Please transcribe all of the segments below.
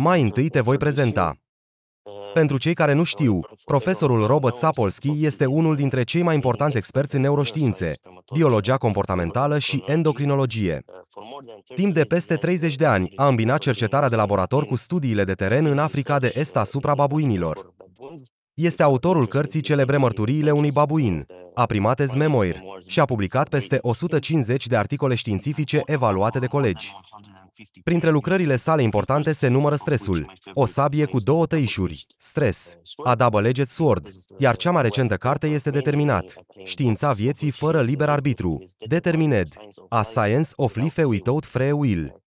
Mai întâi te voi prezenta. Pentru cei care nu știu, profesorul Robert Sapolsky este unul dintre cei mai importanți experți în neuroștiințe, biologia comportamentală și endocrinologie. Timp de peste 30 de ani, a îmbinat cercetarea de laborator cu studiile de teren în Africa de Est asupra babuinilor. Este autorul cărții celebre Mărturiile unui babuin, A Primates Memoir, și a publicat peste 150 de articole științifice evaluate de colegi. Printre lucrările sale importante se numără Stresul, o sabie cu două tăișuri, Stres, A Double-Edged Sword, iar cea mai recentă carte este Determinat, Știința vieții fără liber arbitru, Determined, A Science of Life Without Free Will.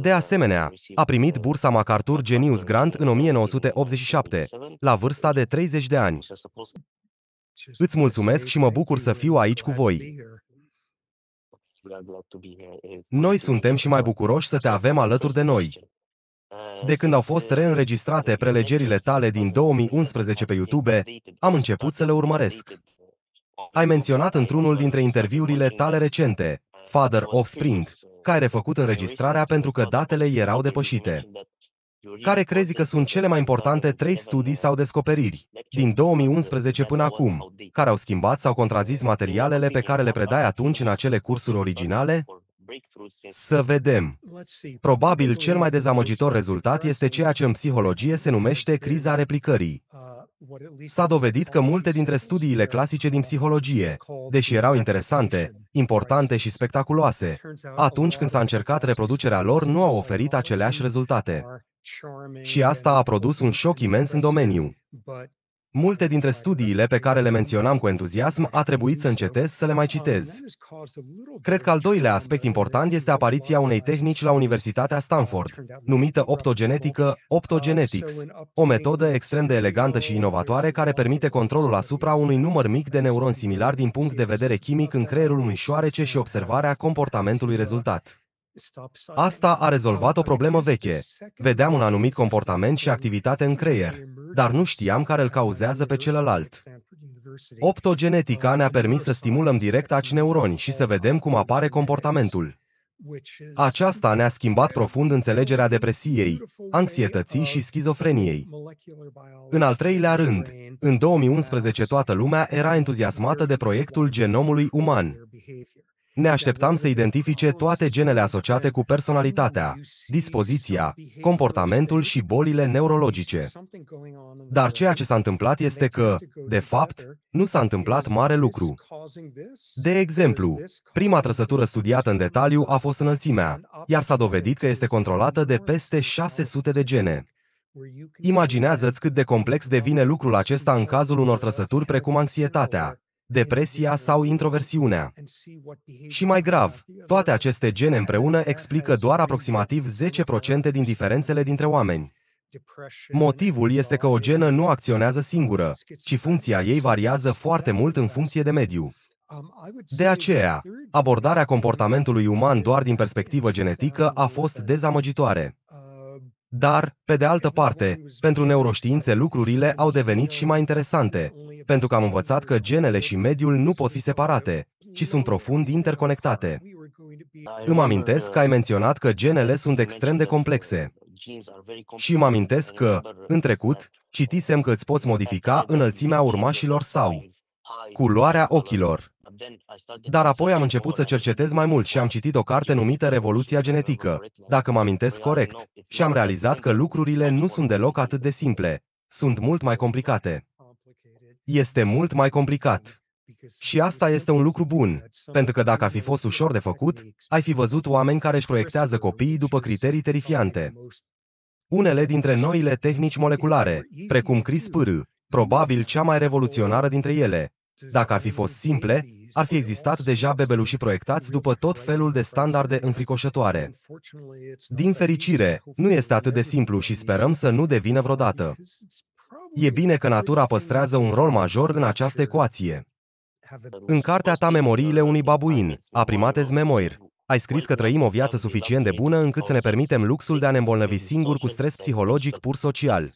De asemenea, a primit bursa MacArthur Genius Grant în 1987, la vârsta de 30 de ani. Îți mulțumesc și mă bucur să fiu aici cu voi. Noi suntem și mai bucuroși să te avem alături de noi. De când au fost reînregistrate prelegerile tale din 2011 pe YouTube, am început să le urmăresc. Ai menționat într-unul dintre interviurile tale recente, Father of Spring, că ai refăcut înregistrarea pentru că datele erau depășite. Care crezi că sunt cele mai importante 3 studii sau descoperiri din 2011 până acum, care au schimbat sau contrazis materialele pe care le predai atunci în acele cursuri originale? Să vedem. Probabil cel mai dezamăgitor rezultat este ceea ce în psihologie se numește criza replicării. S-a dovedit că multe dintre studiile clasice din psihologie, deși erau interesante, importante și spectaculoase, atunci când s-a încercat reproducerea lor, nu au oferit aceleași rezultate. Și asta a produs un șoc imens în domeniu. Multe dintre studiile pe care le menționam cu entuziasm a trebuit să încetez să le mai citez. Cred că al doilea aspect important este apariția unei tehnici la Universitatea Stanford, numită optogenetică, optogenetics, o metodă extrem de elegantă și inovatoare care permite controlul asupra unui număr mic de neuroni similari din punct de vedere chimic în creierul unui șoarece și observarea comportamentului rezultat. Asta a rezolvat o problemă veche. Vedeam un anumit comportament și activitate în creier, dar nu știam care îl cauzează pe celălalt. Optogenetica ne-a permis să stimulăm direct aci neuroni și să vedem cum apare comportamentul. Aceasta ne-a schimbat profund înțelegerea depresiei, anxietății și schizofreniei. În al treilea rând, în 2011 toată lumea era entuziasmată de proiectul genomului uman. Ne așteptam să identifice toate genele asociate cu personalitatea, dispoziția, comportamentul și bolile neurologice. Dar ceea ce s-a întâmplat este că, de fapt, nu s-a întâmplat mare lucru. De exemplu, prima trăsătură studiată în detaliu a fost înălțimea, iar s-a dovedit că este controlată de peste 600 de gene. Imaginează-ți cât de complex devine lucrul acesta în cazul unor trăsături precum anxietatea, depresia sau introversiunea. Și mai grav, toate aceste gene împreună explică doar aproximativ 10% din diferențele dintre oameni. Motivul este că o genă nu acționează singură, ci funcția ei variază foarte mult în funcție de mediu. De aceea, abordarea comportamentului uman doar din perspectivă genetică a fost dezamăgitoare. Dar, pe de altă parte, pentru neuroștiințe lucrurile au devenit și mai interesante, pentru că am învățat că genele și mediul nu pot fi separate, ci sunt profund interconectate. Îmi amintesc că ai menționat că genele sunt extrem de complexe. Și îmi amintesc că, în trecut, citisem că îți poți modifica înălțimea urmașilor sau culoarea ochilor. Dar apoi am început să cercetez mai mult și am citit o carte numită Revoluția genetică, dacă mă amintesc corect, și am realizat că lucrurile nu sunt deloc atât de simple. Sunt mult mai complicate. Este mult mai complicat. Și asta este un lucru bun, pentru că dacă ar fi fost ușor de făcut, ai fi văzut oameni care își proiectează copiii după criterii terifiante. Unele dintre noile tehnici moleculare, precum CRISPR, probabil cea mai revoluționară dintre ele, dacă ar fi fost simple, ar fi existat deja bebeluși proiectați după tot felul de standarde înfricoșătoare. Din fericire, nu este atât de simplu și sperăm să nu devină vreodată. E bine că natura păstrează un rol major în această ecuație. În cartea ta Memoriile unui babuin, A Primates Memoir, ai scris că trăim o viață suficient de bună încât să ne permitem luxul de a ne îmbolnăvi singuri cu stres psihologic pur social.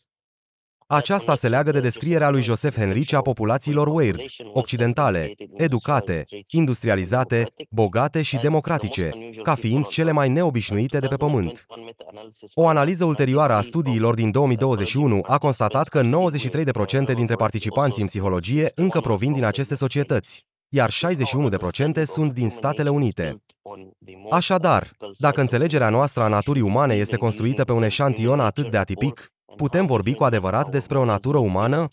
Aceasta se leagă de descrierea lui Joseph Henrich a populațiilor weird, occidentale, educate, industrializate, bogate și democratice, ca fiind cele mai neobișnuite de pe pământ. O analiză ulterioară a studiilor din 2021 a constatat că 93% dintre participanții în psihologie încă provin din aceste societăți, iar 61% sunt din Statele Unite. Așadar, dacă înțelegerea noastră a naturii umane este construită pe un eșantion atât de atipic, putem vorbi cu adevărat despre o natură umană?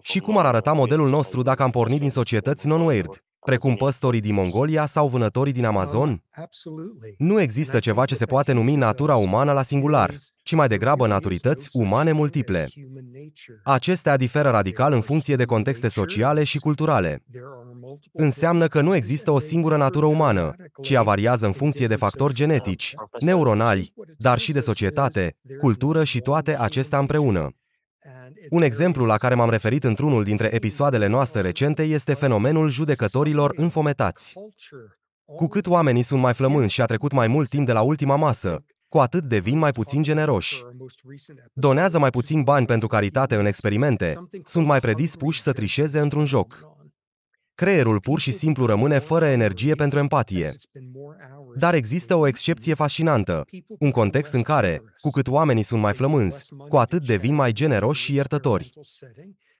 Și cum ar arăta modelul nostru dacă am pornit din societăți non-weird, precum păstorii din Mongolia sau vânătorii din Amazon? Nu există ceva ce se poate numi natura umană la singular, ci mai degrabă naturități umane multiple. Acestea diferă radical în funcție de contexte sociale și culturale. Înseamnă că nu există o singură natură umană, ci ea variază în funcție de factori genetici, neuronali, dar și de societate, cultură și toate acestea împreună. Un exemplu la care m-am referit într-unul dintre episoadele noastre recente este fenomenul judecătorilor înfometați. Cu cât oamenii sunt mai flămânzi și a trecut mai mult timp de la ultima masă, cu atât devin mai puțin generoși. Donează mai puțin bani pentru caritate în experimente, sunt mai predispuși să trișeze într-un joc. Creierul pur și simplu rămâne fără energie pentru empatie. Dar există o excepție fascinantă, un context în care, cu cât oamenii sunt mai flămânzi, cu atât devin mai generoși și iertători.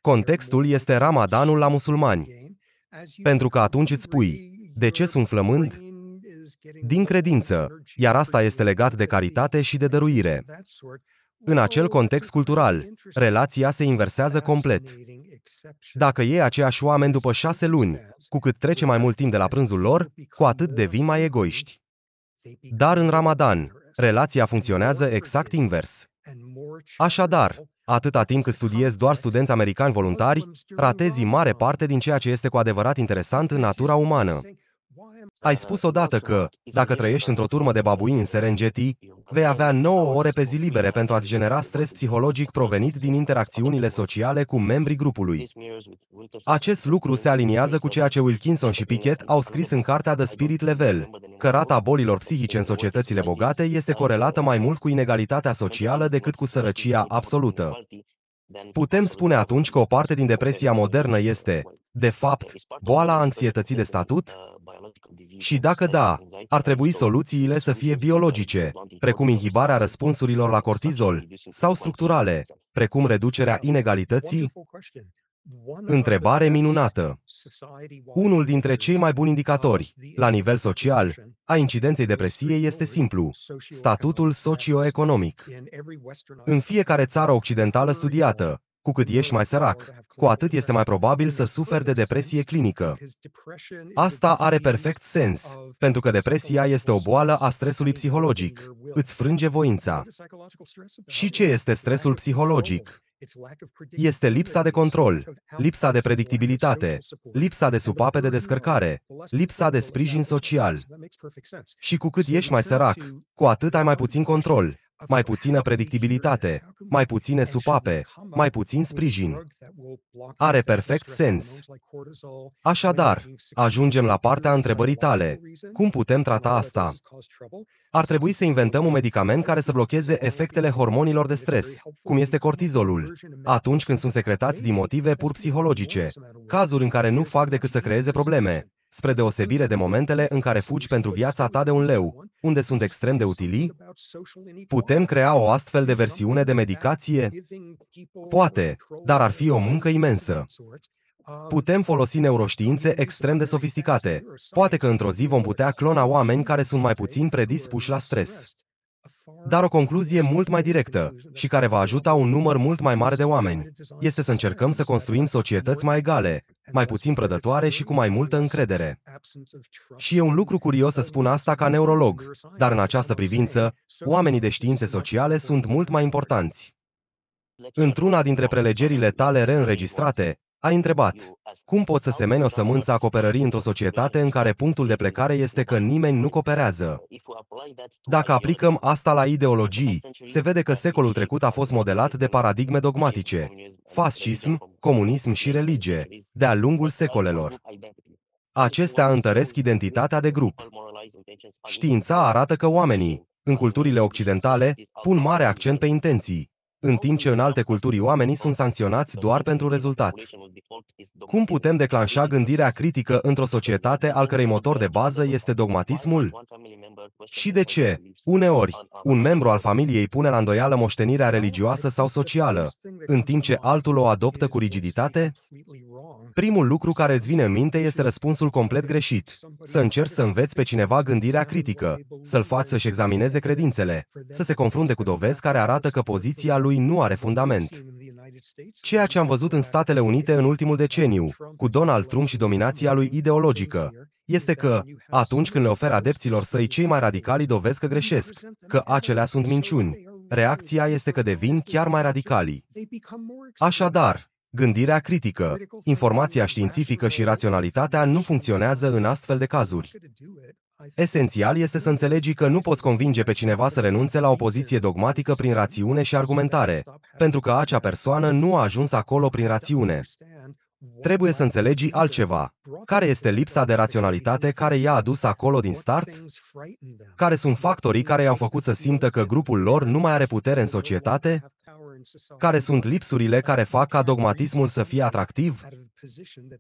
Contextul este Ramadanul la musulmani. Pentru că atunci îți spui, de ce sunt flămând? Din credință, iar asta este legat de caritate și de dăruire. În acel context cultural, relația se inversează complet. Dacă iei aceiași oameni după 6 luni, cu cât trece mai mult timp de la prânzul lor, cu atât devin mai egoiști. Dar în Ramadan, relația funcționează exact invers. Așadar, atâta timp cât studiezi doar studenți americani voluntari, ratezi mare parte din ceea ce este cu adevărat interesant în natura umană. Ai spus odată că, dacă trăiești într-o turmă de babuini în Serengeti, vei avea 9 ore pe zi libere pentru a-ți genera stres psihologic provenit din interacțiunile sociale cu membrii grupului. Acest lucru se aliniază cu ceea ce Wilkinson și Pickett au scris în cartea The Spirit Level, că rata bolilor psihice în societățile bogate este corelată mai mult cu inegalitatea socială decât cu sărăcia absolută. Putem spune atunci că o parte din depresia modernă este, de fapt, boala anxietății de statut? Și dacă da, ar trebui soluțiile să fie biologice, precum inhibarea răspunsurilor la cortizol, sau structurale, precum reducerea inegalității? Întrebare minunată. Unul dintre cei mai buni indicatori, la nivel social, a incidenței depresiei este simplu, statutul socioeconomic. În fiecare țară occidentală studiată, cu cât ești mai sărac, cu atât este mai probabil să suferi de depresie clinică. Asta are perfect sens, pentru că depresia este o boală a stresului psihologic. Îți frânge voința. Și ce este stresul psihologic? Este lipsa de control, lipsa de predictibilitate, lipsa de supape de descărcare, lipsa de sprijin social. Și cu cât ești mai sărac, cu atât ai mai puțin control, mai puțină predictibilitate, mai puține supape, mai puțin sprijin. Are perfect sens. Așadar, ajungem la partea întrebării tale. Cum putem trata asta? Ar trebui să inventăm un medicament care să blocheze efectele hormonilor de stres, cum este cortizolul, atunci când sunt secretați din motive pur psihologice, cazuri în care nu fac decât să creeze probleme, spre deosebire de momentele în care fugi pentru viața ta de un leu, unde sunt extrem de utili? Putem crea o astfel de versiune de medicație? Poate, dar ar fi o muncă imensă. Putem folosi neuroștiințe extrem de sofisticate. Poate că într-o zi vom putea clona oameni care sunt mai puțin predispuși la stres. Dar o concluzie mult mai directă, și care va ajuta un număr mult mai mare de oameni, este să încercăm să construim societăți mai egale, mai puțin prădătoare și cu mai multă încredere. Și e un lucru curios să spun asta ca neurolog, dar în această privință, oamenii de științe sociale sunt mult mai importanți. Într-una dintre prelegerile tale reînregistrate, ai întrebat, cum poți să semeni o sămânță a cooperării într-o societate în care punctul de plecare este că nimeni nu cooperează? Dacă aplicăm asta la ideologii, se vede că secolul trecut a fost modelat de paradigme dogmatice, fascism, comunism și religie, de-a lungul secolelor. Acestea întăresc identitatea de grup. Știința arată că oamenii, în culturile occidentale, pun mare accent pe intenții. în timp ce în alte culturi oamenii sunt sancționați doar pentru rezultat. Cum putem declanșa gândirea critică într-o societate al cărei motor de bază este dogmatismul? Și de ce, uneori, un membru al familiei pune la îndoială moștenirea religioasă sau socială, în timp ce altul o adoptă cu rigiditate? Primul lucru care îți vine în minte este răspunsul complet greșit. Să încerci să înveți pe cineva gândirea critică, să-l faci să-și examineze credințele, să se confrunte cu dovezi care arată că poziția lui nu are fundament. Ceea ce am văzut în Statele Unite în ultimul deceniu, cu Donald Trump și dominația lui ideologică, este că, atunci când le oferă adepților săi cei mai radicali dovezi că greșesc, că acelea sunt minciuni, reacția este că devin chiar mai radicali. Așadar, gândirea critică, informația științifică și raționalitatea nu funcționează în astfel de cazuri. Esențial este să înțelegi că nu poți convinge pe cineva să renunțe la o poziție dogmatică prin rațiune și argumentare, pentru că acea persoană nu a ajuns acolo prin rațiune. Trebuie să înțelegi altceva. Care este lipsa de raționalitate care i-a adus acolo din start? Care sunt factorii care i-au făcut să simtă că grupul lor nu mai are putere în societate? Care sunt lipsurile care fac ca dogmatismul să fie atractiv?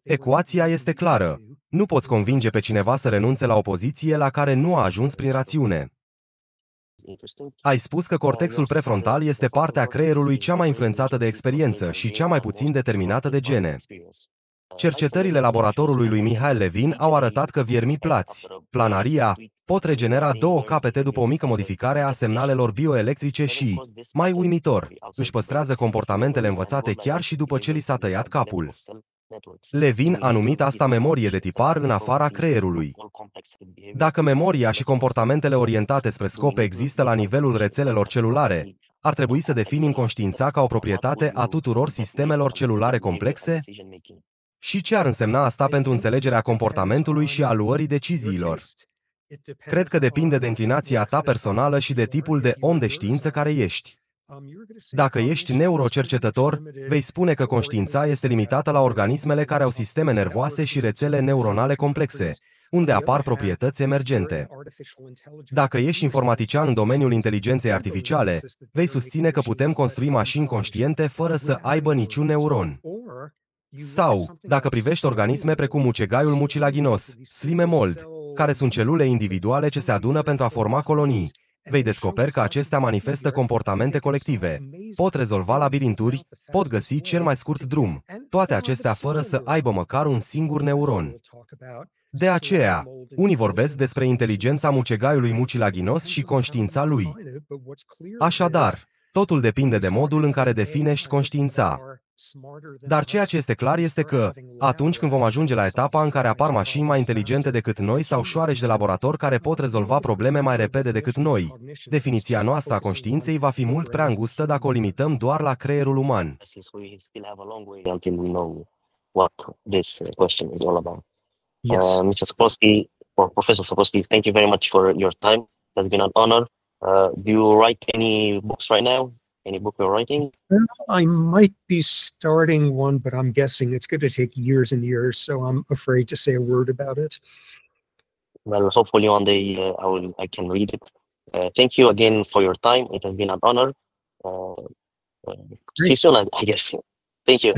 Ecuația este clară. Nu poți convinge pe cineva să renunțe la o poziție la care nu a ajuns prin rațiune. Ai spus că cortexul prefrontal este partea creierului cea mai influențată de experiență și cea mai puțin determinată de gene. Cercetările laboratorului lui Mihail Levin au arătat că viermii plați, planaria, pot regenera 2 capete după o mică modificare a semnalelor bioelectrice și, mai uimitor, își păstrează comportamentele învățate chiar și după ce li s-a tăiat capul. Levin a numit asta memorie de tipar în afara creierului. Dacă memoria și comportamentele orientate spre scop există la nivelul rețelelor celulare, ar trebui să definim conștiința ca o proprietate a tuturor sistemelor celulare complexe? Și ce ar însemna asta pentru înțelegerea comportamentului și a luării deciziilor? Cred că depinde de inclinația ta personală și de tipul de om de știință care ești. Dacă ești neurocercetător, vei spune că conștiința este limitată la organismele care au sisteme nervoase și rețele neuronale complexe, unde apar proprietăți emergente. Dacă ești informatician în domeniul inteligenței artificiale, vei susține că putem construi mașini conștiente fără să aibă niciun neuron. Sau, dacă privești organisme precum mucegaiul mucilaginos, slime mold, care sunt celule individuale ce se adună pentru a forma colonii, vei descoperi că acestea manifestă comportamente colective, pot rezolva labirinturi, pot găsi cel mai scurt drum, toate acestea fără să aibă măcar un singur neuron. De aceea, unii vorbesc despre inteligența mucegaiului mucilaginos și conștiința lui. Așadar, totul depinde de modul în care definești conștiința. Dar ceea ce este clar este că, atunci când vom ajunge la etapa în care apar mașini mai inteligente decât noi sau șoareci de laborator care pot rezolva probleme mai repede decât noi, definiția noastră a conștiinței va fi mult prea îngustă dacă o limităm doar la creierul uman. Mr. Sapolsky, or Professor Sapolsky, thank you very much for your time. It's been an honor. Do you write any books right now? Any book you're writing? I might be starting one, but I'm guessing it's going to take years and years, so I'm afraid to say a word about it. Well, hopefully one day I can read it. Thank you again for your time. It has been an honor. See you soon, I guess. Thank you.